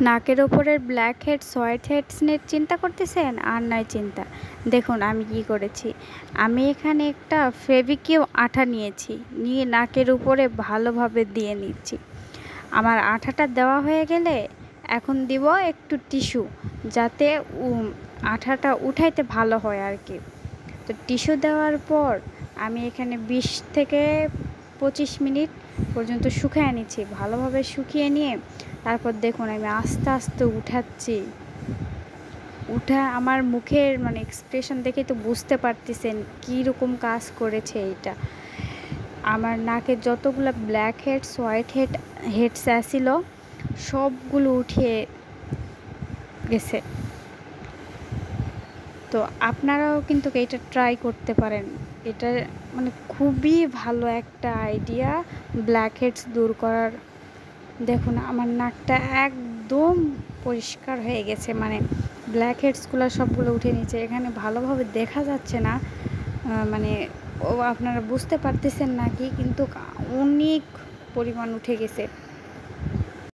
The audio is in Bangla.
নাকের ওপরের ব্ল্যাক হেডস হোয়াইট হেডস নিয়ে চিন্তা করতেছেন? আর নাই চিন্তা। দেখুন আমি কি করেছি। আমি এখানে একটা ফেভিকিউ আঠা নিয়েছি, নিয়ে নাকের উপরে ভালোভাবে দিয়ে নিচ্ছি। আমার আঠাটা দেওয়া হয়ে গেলে এখন দিব একটু টিস্যু, যাতে আঠাটা উঠাইতে ভালো হয় আর কি। তো টিস্যু দেওয়ার পর আমি এখানে 20 থেকে 25 মিনিট পর্যন্ত শুকিয়ে নিচ্ছি। ভালোভাবে শুকিয়ে নিয়ে তারপর দেখুন আমি আস্তে আস্তে উঠাচ্ছি। আমার মুখের মানে এক্সপ্রেশন দেখে তো বুঝতে পারতেছেন কীরকম কাজ করেছে এইটা। আমার নাকে যতগুলো ব্ল্যাক হেডস হোয়াইট হেডস আসছিল সবগুলো উঠিয়ে গেছে। তো আপনারাও কিন্তু এটা ট্রাই করতে পারেন। এটা মানে খুবই ভালো একটা আইডিয়া ব্ল্যাক হেডস দূর করার। দেখুন আমার নাকটা একদম পরিষ্কার হয়ে গেছে, মানে ব্ল্যাক হেডসগুলো সবগুলো উঠে নিচ্ছে। এখানে ভালোভাবে দেখা যাচ্ছে না, মানে আপনারা বুঝতে পারতেছেন নাকি, কিন্তু অনেক পরিমাণ উঠে গেছে।